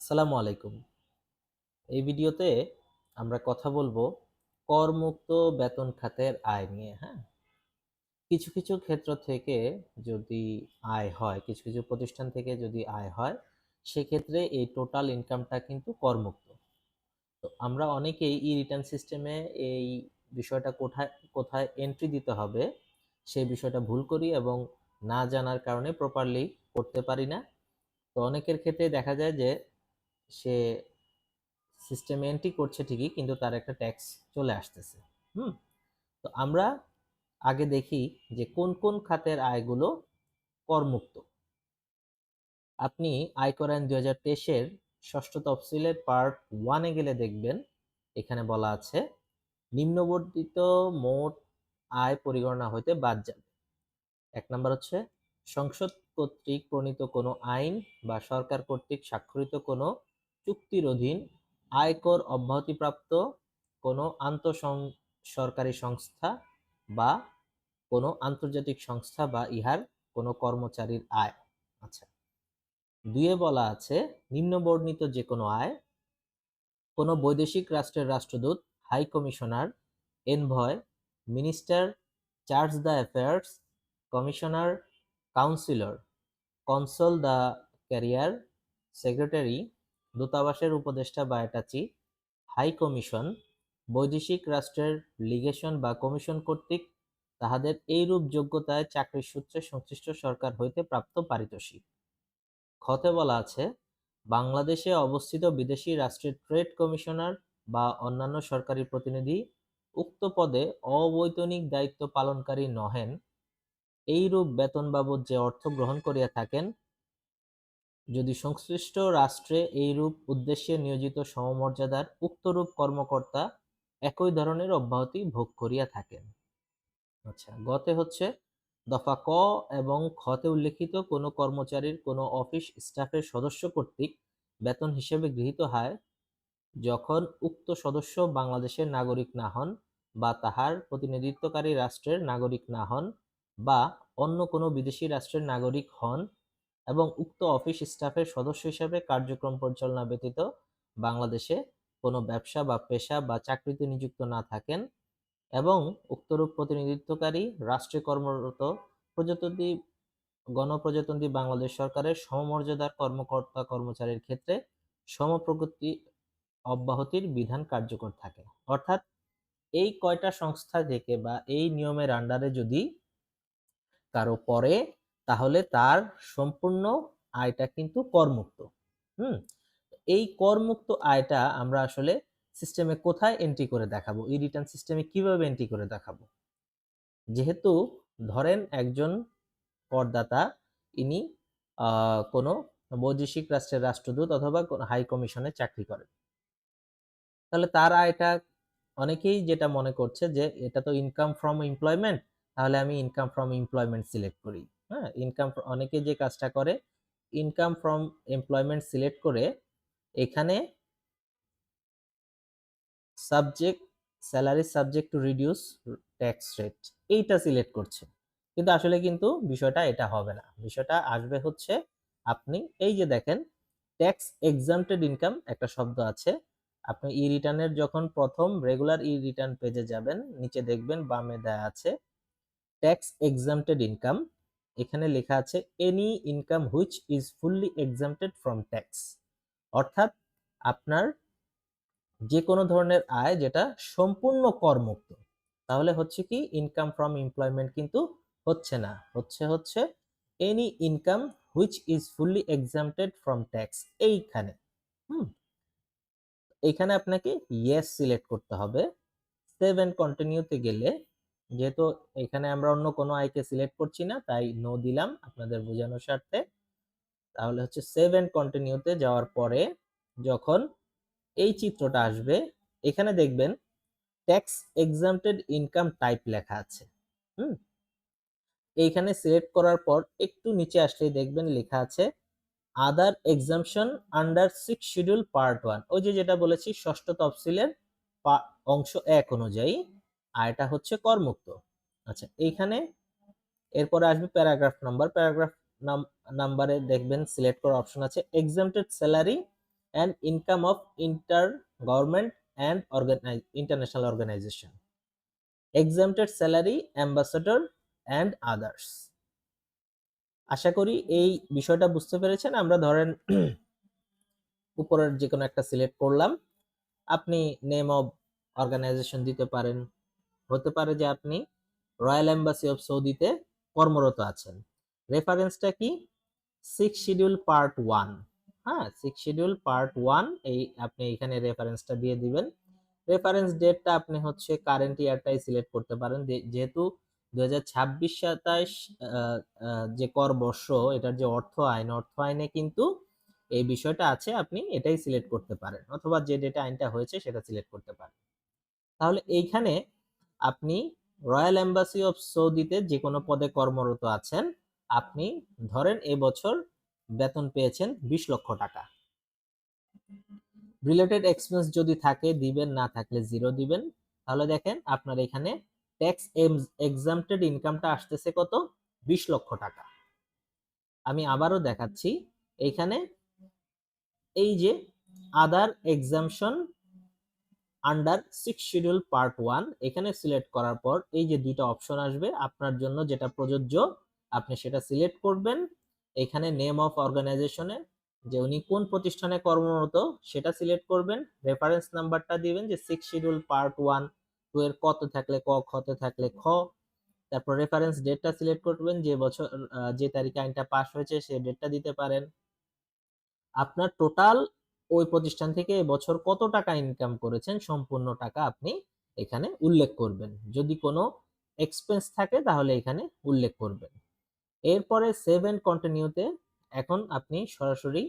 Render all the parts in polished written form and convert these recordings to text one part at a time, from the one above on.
আসসালামু আলাইকুম। এই ভিডিওতে আমরা কথা বলবো করমুক্ত বেতন খাতের আয় নিয়ে। হ্যাঁ, কিছু কিছু ক্ষেত্র থেকে যদি আয় হয়, কিছু কিছু প্রতিষ্ঠান থেকে যদি আয় হয়, সেক্ষেত্রে এই টোটাল ইনকামটা কিন্তু করমুক্ত। তো আমরা অনেকেই ই রিটার্ন সিস্টেমে এই বিষয়টা কোথায় কোথায় এন্ট্রি দিতে হবে সেই বিষয়টা ভুল করি এবং না জানার কারণে প্রপারলি করতে পারি না। তো অনেকের ক্ষেত্রে দেখা যায় যে সে সিস্টেমে এন্ট্রি করছে ঠিকই, কিন্তু তার একটা ট্যাক্স চলে আসতেছে। হুম তো আমরা আগে দেখি যে কোন কোন খাতের আয়গুলো করমুক্ত। আপনি আয়কর আইন 2023-এর ষষ্ঠ তফসিলের পার্ট 1-এ গেলে দেখবেন এখানে বলা আছে নিম্নবর্ণিত মোট আয় পরিগণনা হইতে বাদ যাবে। এক নাম্বার হচ্ছে সংসদ কর্তৃক প্রণীত কোনো আইন বা সরকার কর্তৃক স্বাক্ষরিত কোনো চুক্তির অধীন আয়কর অব্যাহতিপ্রাপ্ত কোনো সরকারি সংস্থা বা কোনো আন্তর্জাতিক সংস্থা বা ইহার কোনো কর্মচারীর আয়। আচ্ছা, 2-এ বলা আছে নিম্নবর্ণিত যে কোনো আয় কোনো বৈদেশিক রাষ্ট্রের রাষ্ট্রদূত, high commissioner, envoy, minister charge d'affaires, commissioner, counsellor, consul de carriere, secretary, দূতাবাসের উপদেষ্টা বা অ্যাটাচি, হাই কমিশন, বৈদেশিক রাষ্ট্রের লিগেশন বা কমিশন কর্তৃক তাহাদের এইরূপ যোগ্যতায় চাকরির সূত্রে সংশ্লিষ্ট সরকার হইতে প্রাপ্ত পারিতোষিক। খতে বলা আছে বাংলাদেশে অবস্থিত বিদেশি রাষ্ট্রের ট্রেড কমিশনার বা অন্যান্য সরকারি প্রতিনিধি উক্ত পদে অবৈতনিক দায়িত্ব পালনকারী নহেন, এইরূপ বেতন বাবদ যে অর্থ গ্রহণ করিয়া থাকেন, যদি সংশ্লিষ্ট রাষ্ট্রে এইরূপ উদ্দেশ্যে নিয়োজিত সমমর্যাদার উক্তরূপ কর্মকর্তা একই ধরনের অব্যাহতি ভোগ করিয়া থাকেন। আচ্ছা, গতে হচ্ছে দফা ক এবং খতে উল্লেখিত কোনো কর্মচারীর কোনো অফিস স্টাফের সদস্য কর্তৃক বেতন হিসেবে গৃহীত হয় যখন উক্ত সদস্য বাংলাদেশের নাগরিক না হন বা তাহার প্রতিনিধিত্বকারী রাষ্ট্রের নাগরিক না হন বা অন্য কোনো বিদেশি রাষ্ট্রের নাগরিক হন এবং উক্ত অফিস স্টাফের সদস্য হিসেবে কার্যক্রম পরিচালনা ব্যতীত বাংলাদেশে কোনো ব্যবসা বা পেশা বা চাকরিতে নিযুক্ত না থাকেন এবং উক্তরূপ প্রতিনিধিত্বকারী রাষ্ট্রে কর্মরত প্রজাতন্ত্রী গণপ্রজাতন্ত্রী বাংলাদেশ সরকারের সমমর্যাদার কর্মকর্তা কর্মচারীর ক্ষেত্রে সমপ্রগতি অব্যাহতির বিধান কার্যকর থাকে। অর্থাৎ এই কয়টা সংস্থা থেকে বা এই নিয়মের আন্ডারে যদি কারো পড়ে, তাহলে তার সম্পূর্ণ আয়টা কিন্তু করমুক্ত। হুম এই করমুক্ত আয়টা আমরা আসলে সিস্টেমে কোথায় এন্ট্রি করে দেখাবো, ই রিটার্ন সিস্টেমে কিভাবে এন্ট্রি করে দেখাবো? যেহেতু ধরেন একজন করদাতা, ইনি কোনো বৈদেশিক রাষ্ট্রের রাষ্ট্রদূত অথবা হাই কমিশনে চাকরি করেন, তাহলে তার আয়টা অনেকেই যেটা মনে করছে যে এটা তো ইনকাম ফ্রম এমপ্লয়মেন্ট, তাহলে আমি ইনকাম ফ্রম এমপ্লয়মেন্ট সিলেক্ট করি। হ্যাঁ, অনেকে যে কাজটা করে ইনকাম ফ্রম এমপ্লয়মেন্ট সিলেক্ট করে এখানে subject salary subject to reduce tax rate এইটা সিলেক্ট করছে, কিন্তু আসলে কিন্তু বিষয়টা এটা হবে না। বিষয়টা আসবে হচ্ছে আপনি এই যে দেখেন ট্যাক্স এক্সাম্পটেড ইনকাম একটা শব্দ আছে, আপনি ই রিটার্নের যখন প্রথম রেগুলার ই রিটার্ন পেজে যাবেন, নিচে দেখবেন বামে দেয়া আছে ট্যাক্স এক্সাম্পটেড ইনকাম। এখানে লেখা আছে any income which is fully এক্সাম্পটেড from tax, অর্থাৎ আপনার যে কোনো ধরনের আয় যেটা সম্পূর্ণ করমুক্ত। তাহলে হচ্ছে কি ইনকাম ফ্রম এমপ্লয়মেন্ট কিন্তু হচ্ছে না, হচ্ছে any income which is fully এক্সাম্পটেড from tax. এইখানে হুম এইখানে আপনাকে ইয়েস সিলেক্ট করতে হবে। সেভ এন্ড কন্টিনিউতে গেলে, যেহেতু এখানে আমরা অন্য কোনো আয়কে সিলেক্ট করছি না তাই নো দিলাম আপনাদের বোঝানোর স্বার্থে। তাহলে হচ্ছে সেভ এন্ড কন্টিনিউতে যাওয়ার পরে যখন এই চিত্রটা আসবে, এখানে দেখবেন ট্যাক্স এক্সাম্পটেড ইনকাম টাইপ লেখা আছে। হুম এইখানে সিলেক্ট করার পর একটু নিচে আসলেই দেখবেন লেখা আছে আদার এক্সাম্পশন আন্ডার 6 শিডিউল পার্ট 1। ওই যে যেটা বলেছি ষষ্ঠ তফসিলের অংশ 1 অনুযায়ী আয়টা হচ্ছে করমুক্ত। আচ্ছা, এইখানে এরপরে আসবে প্যারাগ্রাফ নাম্বারে দেখবেন সিলেক্ট করার অপশন আছে এক্সাম্পটেড salary and income of inter-government and international organization, exempted salary, ambassador and others. আশা করি এই বিষয়টা বুঝতে পেরেছেন। আমরা ধরেন উপরের যে কোনো একটা সিলেক্ট করলাম, আপনি নেম অফ অর্গানাইজেশন দিতে পারেন, হতে পারে যে আপনি রয়্যাল এম্বাসি অফ সৌদিতে কর্মরত আছেন। রেফারেন্সটা কি? 6 শিডিউল পার্ট 1, হ্যাঁ 6 শিডিউল পার্ট 1, এই আপনি এখানে রেফারেন্সটা দিয়ে দিবেন। রেফারেন্স ডেটটা আপনি হচ্ছে কারেন্ট ইয়ারটাই সিলেক্ট করতে পারেন, যেহেতু 2026-27 যে কর বর্ষ, এটার যে অর্থ আইনে কিন্তু এই বিষয়টা আছে, আপনি এটাই সিলেক্ট করতে পারেন, অথবা যে ডেটা আইনটা হয়েছে সেটা সিলেক্ট করতে পারেন। তাহলে এইখানে আপনি রয়্যাল এম্বাসি অফ সৌদিতে যে কোনো পদে কর্মরত আছেন, আপনি ধরেন এবছর বেতন পেয়েছেন 20 লক্ষ টাকা। রিলেটেড এক্সপেন্স যদি থাকে দিবেন, না থাকলে 0 দিবেন। তাহলে দেখেন আপনার এখানে ট্যাক্স এক্সাম্পটেড ইনকামটা আসতেছে কত? 20 লক্ষ টাকা। আমি আবারও দেখাচ্ছি, এইখানে এই যে আদার এক্সাম্পশন আন্ডার 6 শিডিউল পার্ট 1, এখানে সিলেক্ট করার পর এই যে দুইটা অপশন আসবে, আপনার জন্য যেটা প্রযোজ্য আপনি সেটা সিলেক্ট করবেন। এখানে নেম অফ অর্গানাইজেশনে যে উনি কোন প্রতিষ্ঠানে কর্মরত সেটা সিলেক্ট করবেন, রেফারেন্স নাম্বারটা দিবেন যে 6 শিডিউল পার্ট 1 2 এর কত থাকলে ক, খতে থাকলে খ, তারপর রেফারেন্স ডেটটা সিলেক্ট করবেন, যে বছর যে তারিখে আইনটা পাস হয়েছে সেই ডেটটা দিতে পারেন। আপনার টোটাল ওই প্রতিষ্ঠান থেকে এবছর কত টাকা ইনকাম করেছেন সম্পূর্ণ টাকা আপনি এখানে উল্লেখ করবেন। যদি কোনো এক্সপেন্স থাকে তাহলে এখানে উল্লেখ করবেন। এরপরে সেভ এন্ড কন্টিনিউতে এখন আপনি সরাসরি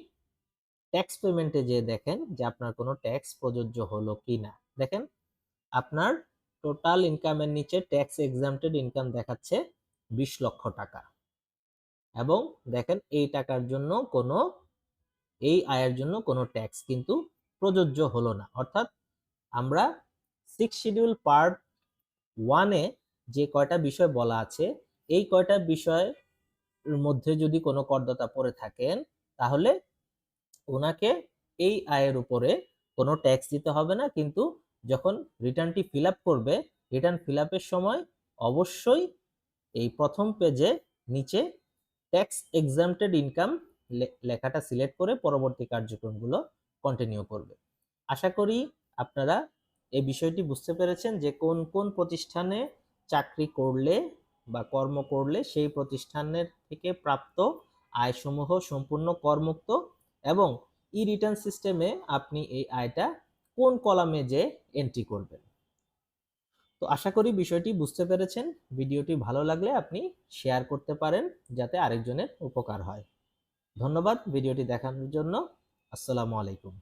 ট্যাক্স পেমেন্টে যেয়ে দেখেন যে আপনার কোনো ট্যাক্স প্রযোজ্য হলো কিনা। দেখেন আপনার টোটাল ইনকামের নিচে ট্যাক্স এক্সাম্পটেড ইনকাম দেখাচ্ছে 20 লক্ষ টাকা, এবং দেখেন এই টাকার জন্য কোনো, এই আয়ের জন্য কোনো ট্যাক্স কিন্তু প্রযোজ্য হলো না। অর্থাৎ আমরা 6 শিডিউল পার্ট 1-এ যে কয়টা বিষয় বলা আছে, এই কয়টা বিষয়ের মধ্যে যদি কোনো করদাতা পড়ে থাকেন তাহলে ওনাকে এই আয়ের উপরে কোনো ট্যাক্স দিতে হবে না, কিন্তু যখন রিটার্নটি ফিল আপ করবে, রিটার্ন ফিল আপের সময় অবশ্যই এই প্রথম পেজে নিচে ট্যাক্স এক্সাম্পটেড ইনকাম লেখাটা সিলেক্ট করে পরবর্তী কার্যক্রমগুলো কন্টিনিউ করবে। আশা করি আপনারা এই বিষয়টি বুঝতে পেরেছেন যে কোন কোন প্রতিষ্ঠানে চাকরি করলে বা কর্ম করলে সেই প্রতিষ্ঠানের থেকে প্রাপ্ত আয়সমূহ সম্পূর্ণ করমুক্ত, এবং ই রিটার্ন সিস্টেমে আপনি এই আয়টা কোন কলামে যে এন্ট্রি করবেন। তো আশা করি বিষয়টি বুঝতে পেরেছেন। ভিডিওটি ভালো লাগলে আপনি শেয়ার করতে পারেন যাতে আরেকজনের উপকার হয়। ধন্যবাদ ভিডিওটি দেখানোর জন্য। আসসালামু আলাইকুম।